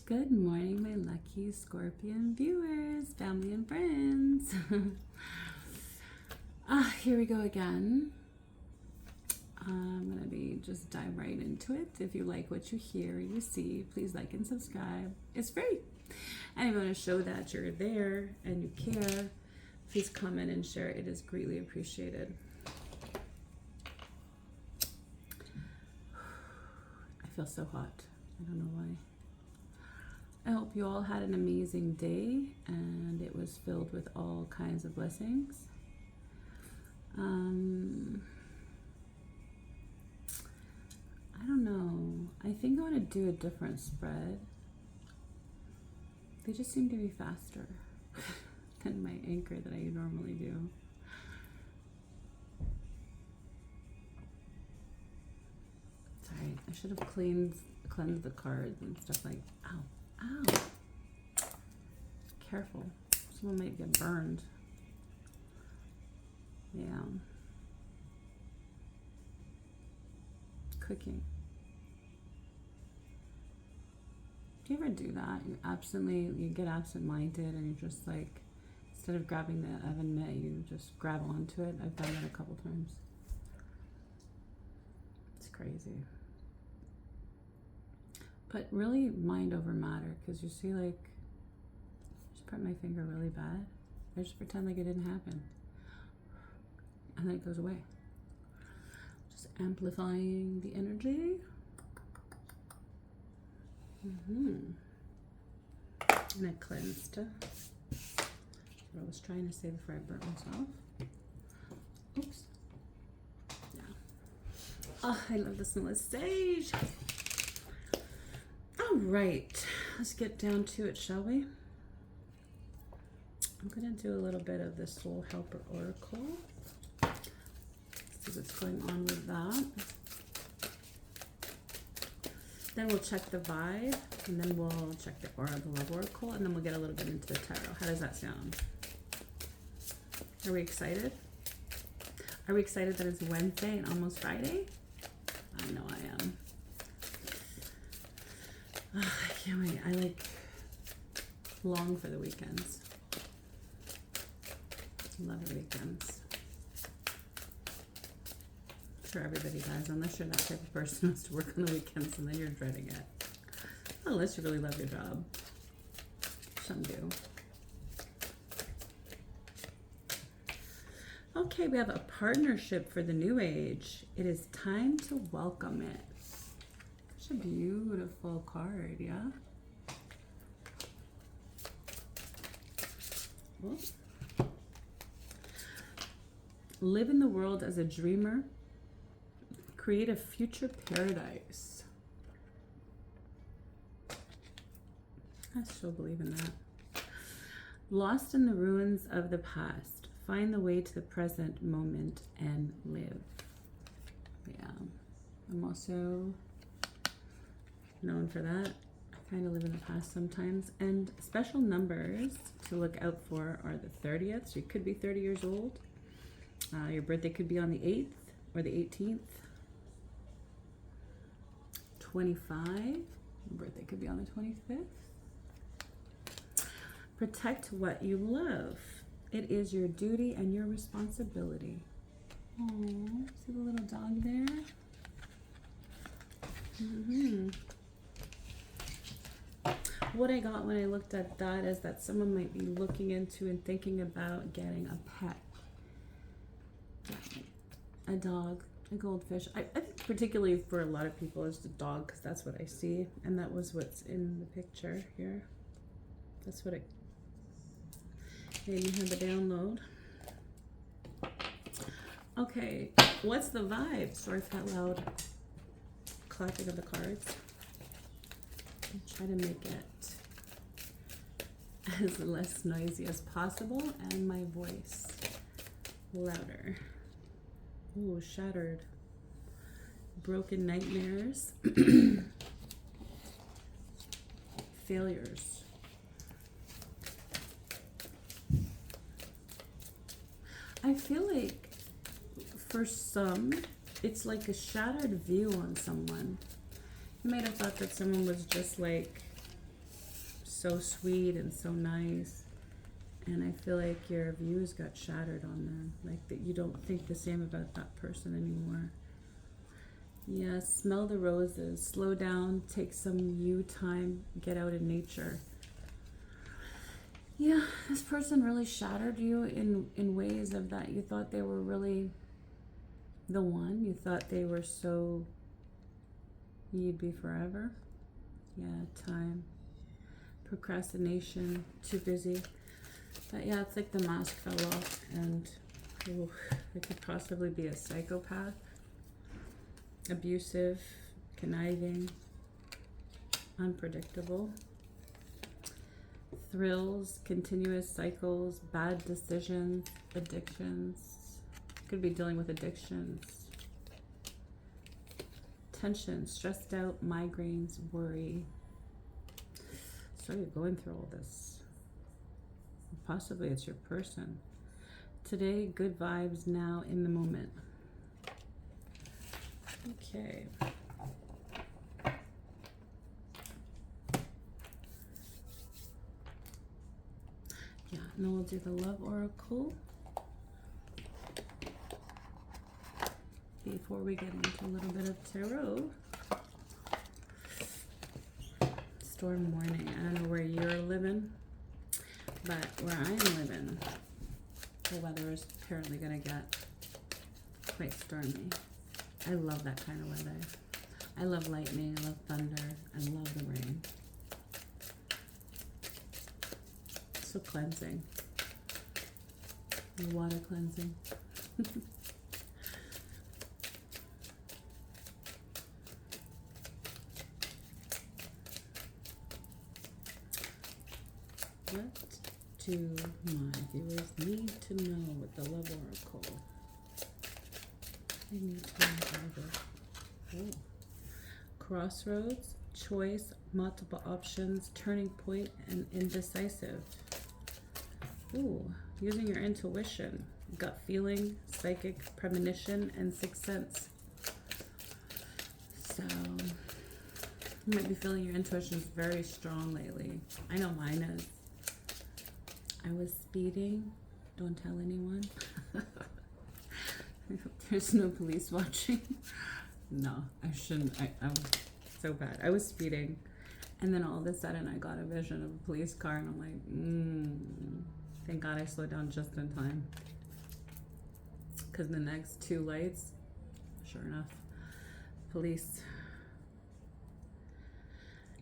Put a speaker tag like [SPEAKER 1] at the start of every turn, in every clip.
[SPEAKER 1] Good morning, my lucky Scorpion viewers, family, and friends. Here we go again. I'm going to be just dive right into it. If you like what you hear, you see, please like and subscribe. It's free. And if you want to show that you're there and you care, please comment and share. It is greatly appreciated. I feel so hot. I don't know why. I hope you all had an amazing day and it was filled with all kinds of blessings. I don't know. I think I want to do a different spread. They just seem to be faster than my anchor that I normally do. Sorry, I should have cleansed the cards and stuff like. Ow, ow! Careful, someone might get burned. Yeah. Cooking. Do you ever do that? You get absent-minded and you're just like, instead of grabbing the oven mitt, you just grab onto it. I've done that a couple times. It's crazy. But really mind over matter, because you see, like, just prep my finger really bad. I just pretend like it didn't happen. And then it goes away. Just amplifying the energy. And I cleansed. That's what I was trying to say before I burnt myself. Oops. Yeah. Oh, I love the smell of sage. All right, let's get down to it, shall we? I'm gonna do a little bit of the Soul Helper Oracle. See what's going on with that. Then we'll check the vibe, and then we'll check the aura of the Love Oracle, and then we'll get a little bit into the tarot. How does that sound? Are we excited? Are we excited that it's Wednesday and almost Friday? I know I am. Oh, I can't wait. I long for the weekends. Love the weekends. I'm sure everybody does, unless you're that type of person who has to work on the weekends and then you're dreading it. Unless you really love your job. Some do. Okay, we have a partnership for the new age. It is time to welcome it. Such a beautiful card, yeah? Whoops. Live in the world as a dreamer. Create a future paradise. I still believe in that. Lost in the ruins of the past. Find the way to the present moment and live. Yeah. I'm also known for that. I kind of live in the past sometimes. And special numbers to look out for are the 30th. So you could be 30 years old. Your birthday could be on the 8th or the 18th. 25. Your birthday could be on the 25th. Protect what you love. It is your duty and your responsibility. Oh, see the little dog there? What I got when I looked at that is that someone might be looking into and thinking about getting a pet. A dog, a goldfish. I think particularly for a lot of people it's the dog, because that's what I see. And that was what's in the picture here. That's what it made me have the download. Okay, what's the vibe? Sorry for that loud clapping of the cards. I'll try to make it as less noisy as possible and my voice louder. Ooh, shattered. Broken nightmares. Failures. I feel like for some, it's like a shattered view on someone. You might have thought that someone was just like so sweet and so nice. And I feel like your views got shattered on them, like that you don't think the same about that person anymore. Yeah, smell the roses, slow down, take some you time, get out in nature. Yeah, this person really shattered you in ways of that you thought they were really the one. You thought they were so, you'd be forever. Yeah, time. Procrastination, too busy. But yeah, it's like the mask fell off, and ooh, it could possibly be a psychopath, abusive, conniving, unpredictable. Thrills, continuous cycles, bad decisions, addictions. Could be dealing with addictions. Tension, stressed out, migraines, worry. So you're going through all this. Possibly it's your person. Today, good vibes now in the moment. Okay. Yeah, and then we'll do the love oracle before we get into a little bit of tarot. Storm warning. I don't know where you're living, but where I'm living, the weather is apparently going to get quite stormy. I love that kind of weather. I love lightning, I love thunder, I love the rain. So cleansing. Water cleansing. What do my viewers need to know with the love oracle? They need to know either. Oh. Crossroads, choice, multiple options, turning point, and indecisive. Ooh, using your intuition, gut feeling, psychic premonition, and sixth sense. So, you might be feeling your intuition is very strong lately. I know mine is. I was speeding. Don't tell anyone. I hope there's no police watching. No, I shouldn't. I'm so bad. I was speeding, and then all of a sudden I got a vision of a police car, and I'm like, thank God I slowed down just in time. Because the next two lights, sure enough, police.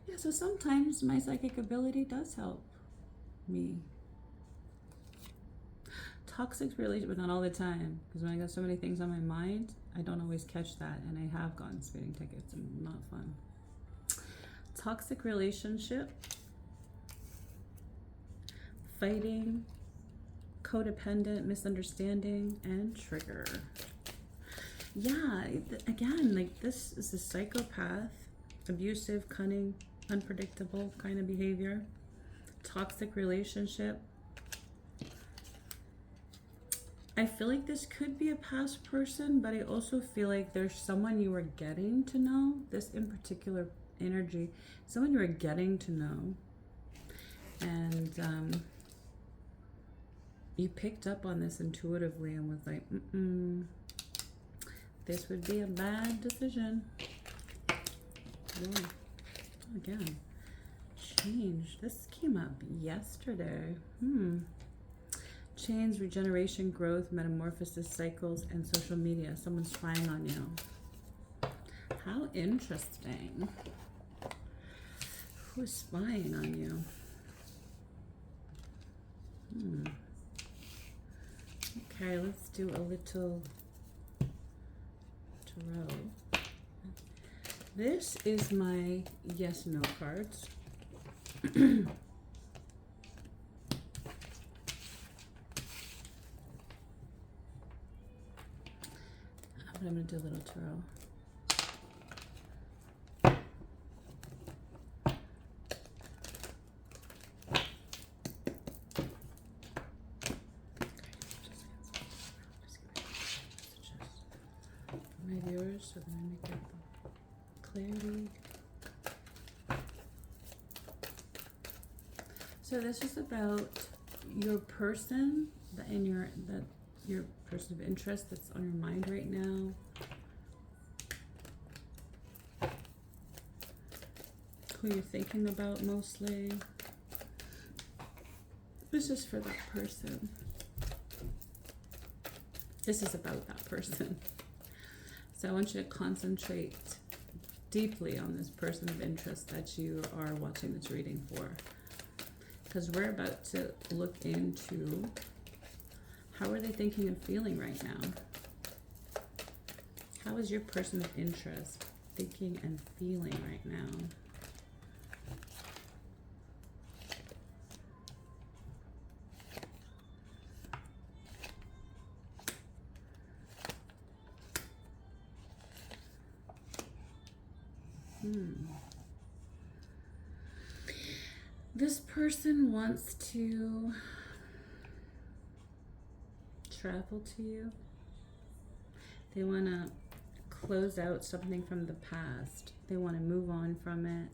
[SPEAKER 1] Yeah, so sometimes my psychic ability does help me. Toxic relationship, but not all the time. Because when I got so many things on my mind, I don't always catch that, and I have gotten speeding tickets, and not fun. Toxic relationship, fighting, codependent, misunderstanding, and trigger. Yeah, again, like this is a psychopath, abusive, cunning, unpredictable kind of behavior. Toxic relationship. I feel like this could be a past person, but I also feel like there's someone you were getting to know. This in particular energy, someone you were getting to know, and you picked up on this intuitively and was like, this would be a bad decision. Whoa. Again, change. This came up yesterday. Change, regeneration, growth, metamorphosis, cycles, and social media. Someone's spying on you. How interesting. Who's spying on you? Okay, let's do a little tarot. This is my yes/no cards. I'm going to do a little tarot. My viewers, so then I get the clarity. So this is about your person your person of interest that's on your mind right now. Who you're thinking about mostly. This is for that person. This is about that person. So I want you to concentrate deeply on this person of interest that you are watching this reading for. Because we're about to look into how are they thinking and feeling right now? How is your person of interest thinking and feeling right now? This person wants to travel to you. They want to close out something from the past. They want to move on from it.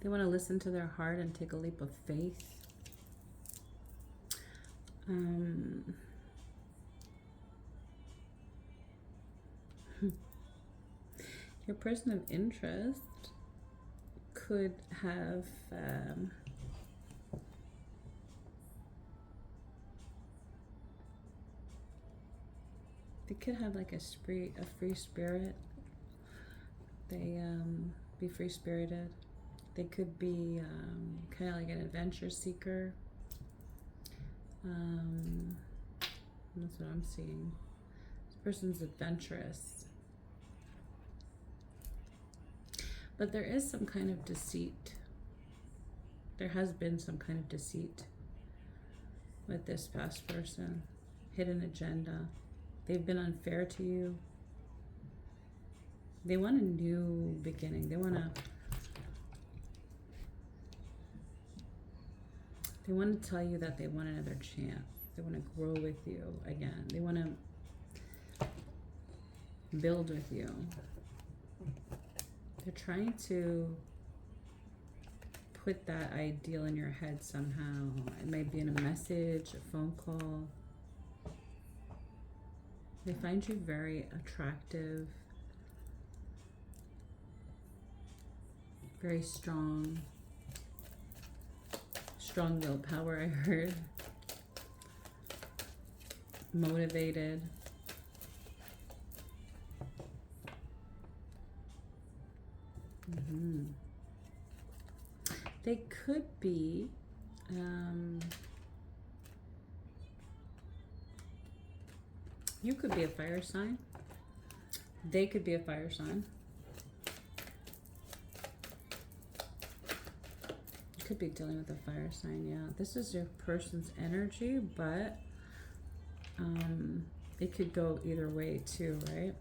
[SPEAKER 1] They want to listen to their heart and take a leap of faith. Your person of interest could have they could have like a free spirit. They be free spirited. They could be kind of like an adventure seeker. That's what I'm seeing. This person's adventurous. But there is some kind of deceit. There has been some kind of deceit with this past person. Hidden agenda. They've been unfair to you. They want a new beginning. They want to tell you that they want another chance. They want to grow with you again. They want to build with you. They're trying to put that ideal in your head somehow. It might be in a message, a phone call. They find you very attractive, very strong willpower, I heard. Motivated. They could be you could be a fire sign. They could be a fire sign. You could be dealing with a fire sign, yeah. This is your person's energy, but it could go either way too, right?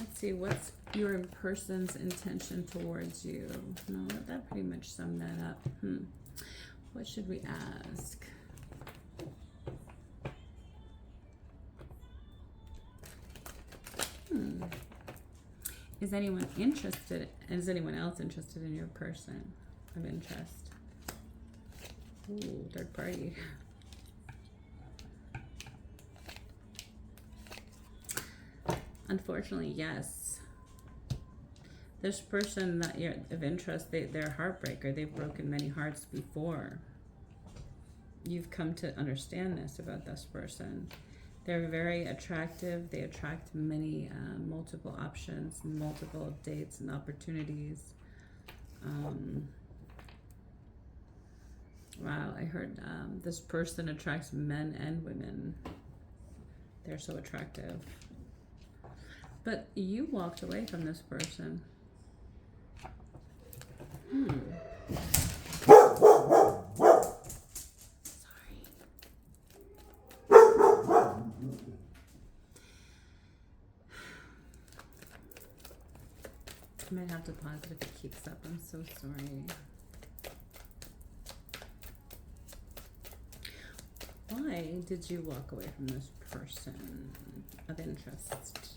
[SPEAKER 1] Let's see, what's your person's intention towards you? No, that pretty much summed that up. What should we ask? Is anyone interested? Is anyone else interested in your person of interest? Ooh, third party. Unfortunately, yes. This person that you're of interest, they're a heartbreaker. They've broken many hearts before. You've come to understand this about this person. They're very attractive. They attract many, multiple options, multiple dates and opportunities. Wow, I heard this person attracts men and women. They're so attractive. But you walked away from this person. I might have to pause it if it keeps up. I'm so sorry. Why did you walk away from this person of interest?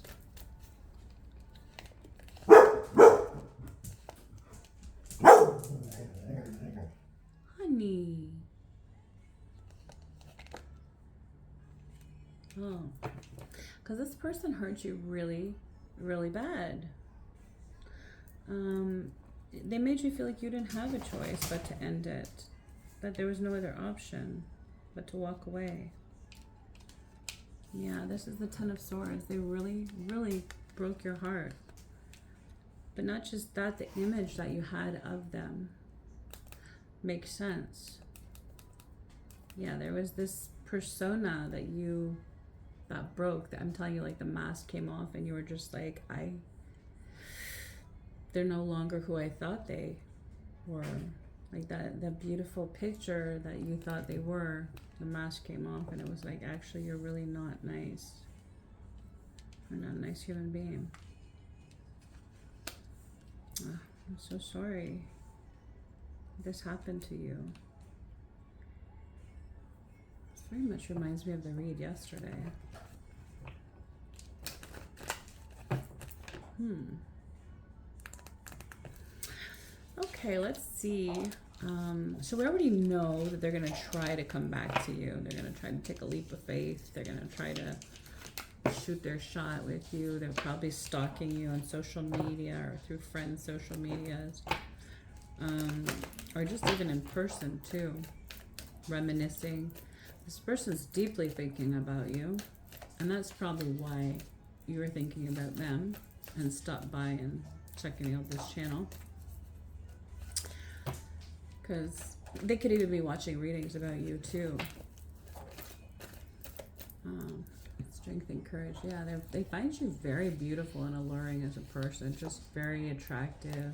[SPEAKER 1] Because this person hurt you really, really bad. They made you feel like you didn't have a choice but to end it, that there was no other option but to walk away. Yeah, this is the Ten of Swords. They really, really broke your heart. But not just that, the image that you had of them makes sense. Yeah, there was this persona that you, that broke, that I'm telling you, like the mask came off and you were just like, they're no longer who I thought they were. Like that beautiful picture that you thought they were, the mask came off and it was like, actually, you're really not nice. You're not a nice human being. I'm so sorry this happened to you. This very much reminds me of the read yesterday. Okay, let's see. So we already know that they're going to try to come back to you. They're going to try to take a leap of faith. They're going to try to shoot their shot with you. They're probably stalking you on social media or through friends' social medias. Or just even in person too. Reminiscing. This person's deeply thinking about you. And that's probably why you were thinking about them and stopped by and checking out this channel. Because they could even be watching readings about you too. Strength and courage. Yeah, they find you very beautiful and alluring as a person. Just very attractive.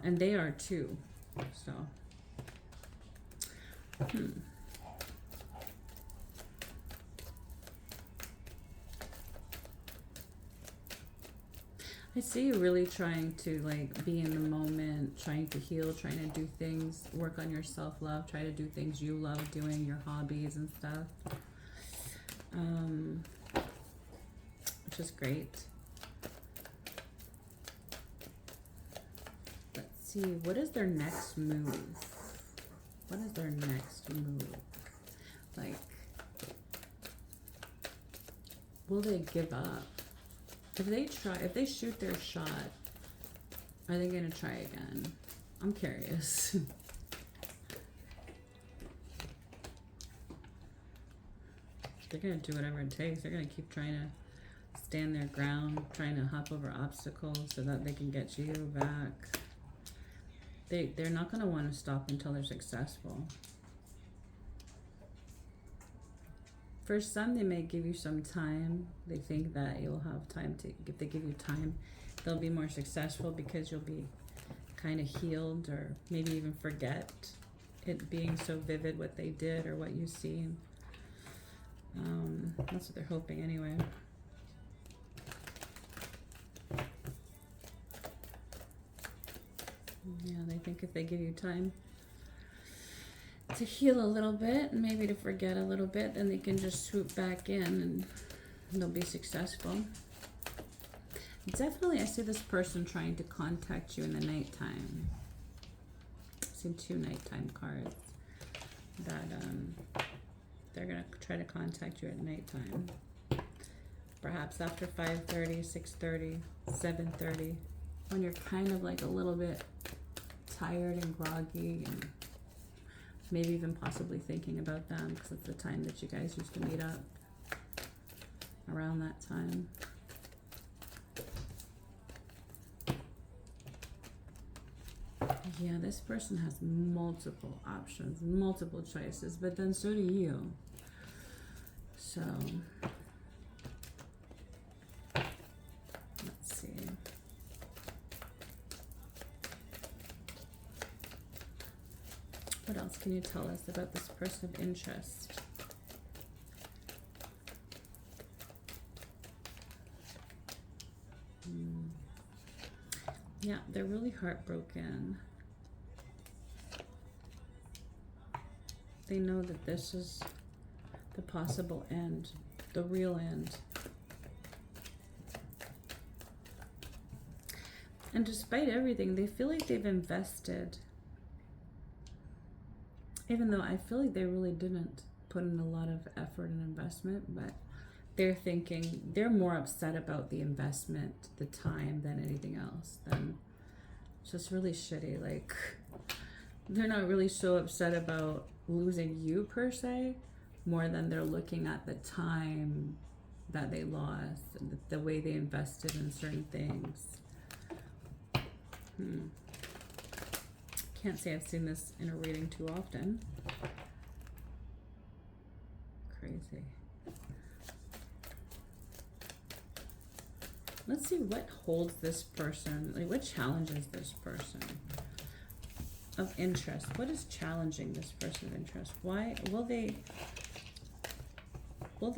[SPEAKER 1] And they are too. So. I see you really trying to like be in the moment, trying to heal, trying to do things, work on your self-love, try to do things you love doing, your hobbies and stuff. Which is great. Let's see, what is their next move? What is their next move? Like, will they give up? If they shoot their shot, are they gonna try again? I'm curious. They're gonna do whatever it takes. They're gonna keep trying to stand their ground, trying to hop over obstacles so that they can get you back. They're not gonna want to stop until they're successful. For some, they may give you some time. They think that you'll have time to, if they give you time, they'll be more successful because you'll be kind of healed, or maybe even forget it being so vivid what they did or what you've seen. That's what they're hoping anyway. Yeah, they think if they give you time to heal a little bit, and maybe to forget a little bit, then they can just swoop back in and they'll be successful. Definitely, I see this person trying to contact you in the nighttime. I see 2 nighttime cards that they're going to try to contact you at nighttime. Perhaps after 5:30, 6:30, 7:30, when you're kind of like a little bit tired and groggy, and maybe even possibly thinking about them, because it's the time that you guys used to meet up, around that time. Yeah, this person has multiple options, multiple choices, but then so do you. So, let's see. What else can you tell us about this person of interest? Yeah, they're really heartbroken. They know that this is the possible end, the real end. And despite everything, they feel like they've invested. Even though I feel like they really didn't put in a lot of effort and investment, but they're thinking, they're more upset about the investment, the time, than anything else. Then just really shitty. Like, they're not really so upset about losing you per se, more than they're looking at the time that they lost and the way they invested in certain things. Can't say I've seen this in a reading too often. Crazy. Let's see what holds this person, like what challenges this person of interest. What is challenging this person of interest? Why will they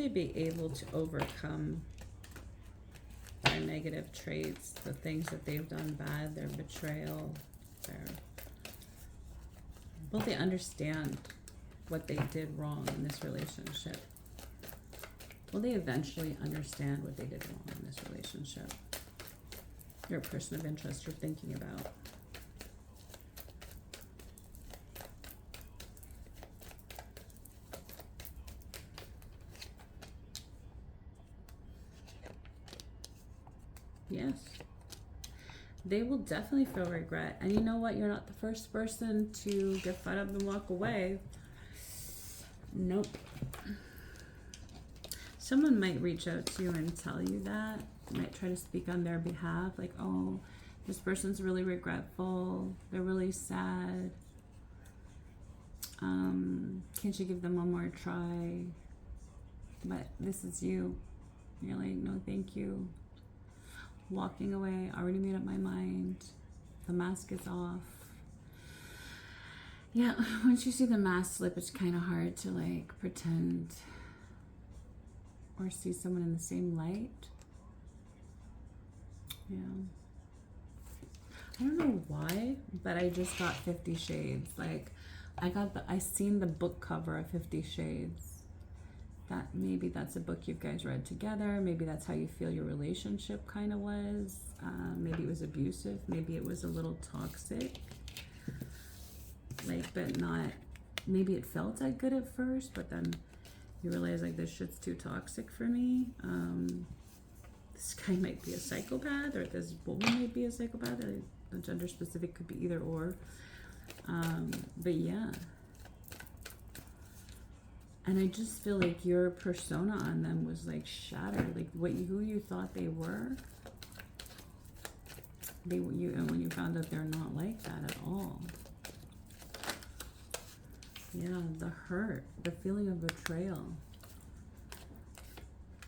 [SPEAKER 1] be able to overcome their negative traits, the things that they've done bad, their betrayal, will they understand what they did wrong in this relationship? Will they eventually understand what they did wrong in this relationship? You're a person of interest you're thinking about. Yes. They will definitely feel regret. And you know what? You're not the first person to get fed up and walk away. Nope. Someone might reach out to you and tell you that. Might try to speak on their behalf. Like, oh, this person's really regretful. They're really sad. Can't you give them one more try? But this is you. You're like, no, thank you. Walking away. Already made up my mind. The mask is off. Yeah, once you see the mask slip, it's kind of hard to like pretend or see someone in the same light. Yeah. I don't know why, but I just got 50 Shades. Like, I seen the book cover of 50 Shades. That maybe that's a book you guys read together. Maybe that's how you feel your relationship kind of was. Maybe it was abusive. Maybe it was a little toxic. Like, but not, maybe it felt like good at first, but then you realize like this shit's too toxic for me. This guy might be a psychopath, or this woman might be a psychopath. The gender specific could be either or. But yeah. And I just feel like your persona on them was like shattered. Like who you thought they were. And when you found out they're not like that at all. Yeah, the hurt, the feeling of betrayal.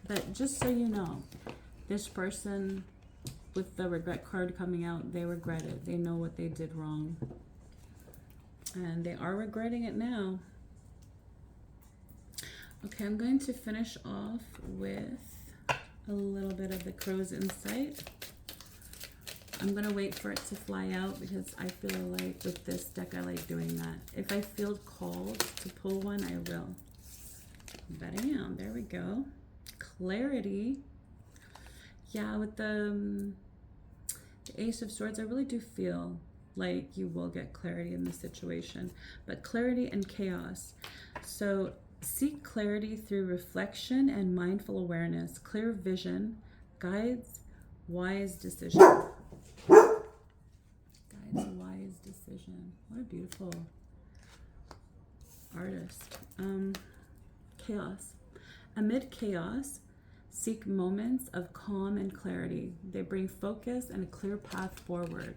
[SPEAKER 1] But just so you know, this person with the regret card coming out, they regret it. They know what they did wrong. And they are regretting it now. Okay, I'm going to finish off with a little bit of the crow's insight. I'm going to wait for it to fly out because I feel like with this deck, I like doing that. If I feel called to pull one, I will. Bam, there we go. Clarity. Yeah, with the Ace of Swords, I really do feel like you will get clarity in this situation. But clarity and chaos. So seek clarity through reflection and mindful awareness. Clear vision guides wise decision. Guides wise decision. What a beautiful artist. Chaos. Amid chaos, seek moments of calm and clarity. They bring focus and a clear path forward.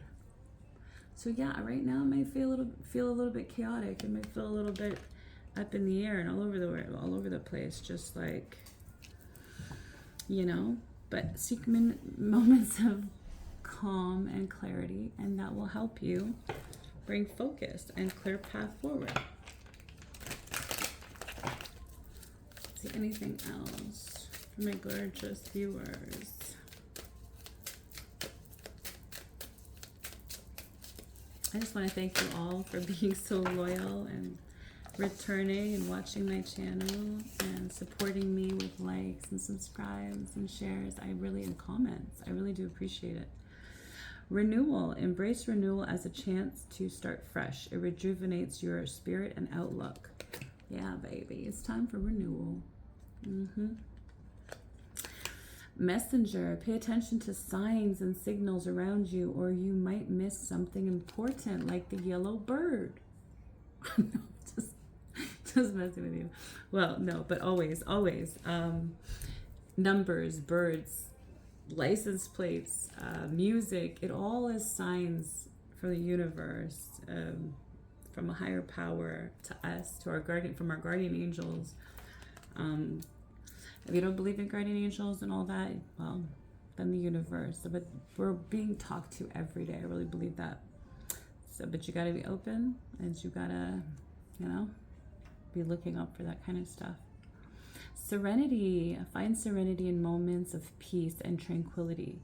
[SPEAKER 1] So yeah, right now it might feel a little bit chaotic. It might feel a little bit up in the air and all over the place, just like, you know. But seek moments of calm and clarity, and that will help you bring focus and clear path forward. See anything else for my gorgeous viewers? I just want to thank you all for being so loyal and returning and watching my channel and supporting me with likes and subscribes and shares. And comments. I really do appreciate it. Renewal. Embrace renewal as a chance to start fresh. It rejuvenates your spirit and outlook. Yeah, baby. It's time for renewal. Messenger, pay attention to signs and signals around you, or you might miss something important, like the yellow bird. No, just messing with you. Well, no, but always, always. Numbers, birds, license plates, music, it all is signs for the universe, from a higher power to us, to our guardian, from our guardian angels. If you don't believe in guardian angels and all that, well, then the universe. But we're being talked to every day. I really believe that. So, but you got to be open, and you got to, be looking up for that kind of stuff. Serenity. Find serenity in moments of peace and tranquility.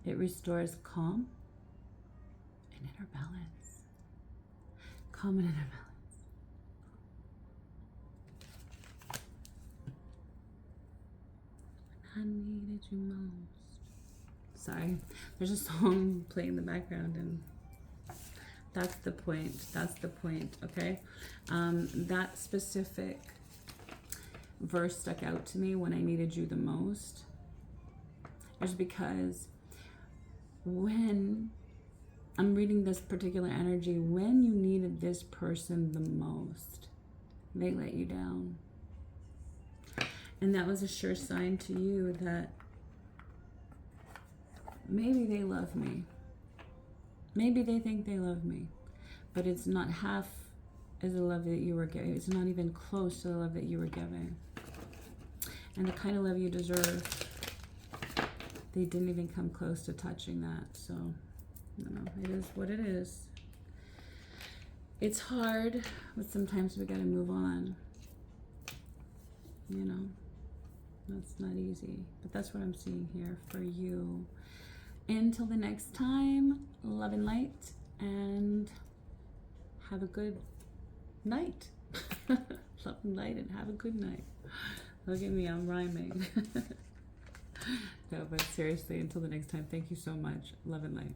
[SPEAKER 1] It restores calm and inner balance. Calm and inner balance. I needed you most. Sorry, there's a song playing in the background, and that's the point. That's the point, okay? That specific verse stuck out to me when I needed you the most. Is because when I'm reading this particular energy, when you needed this person the most, they let you down. And that was a sure sign to you that maybe they love me. Maybe they think they love me. But it's not half as the love that you were giving. It's not even close to the love that you were giving. And the kind of love you deserve, they didn't even come close to touching that. So, it is what it is. It's hard, but sometimes we gotta move on. That's not easy, but that's what I'm seeing here for you. Until the next time, love and light, and have a good night. Love and light, and have a good night. Look at me, I'm rhyming. No, but seriously, until the next time, thank you so much. Love and light.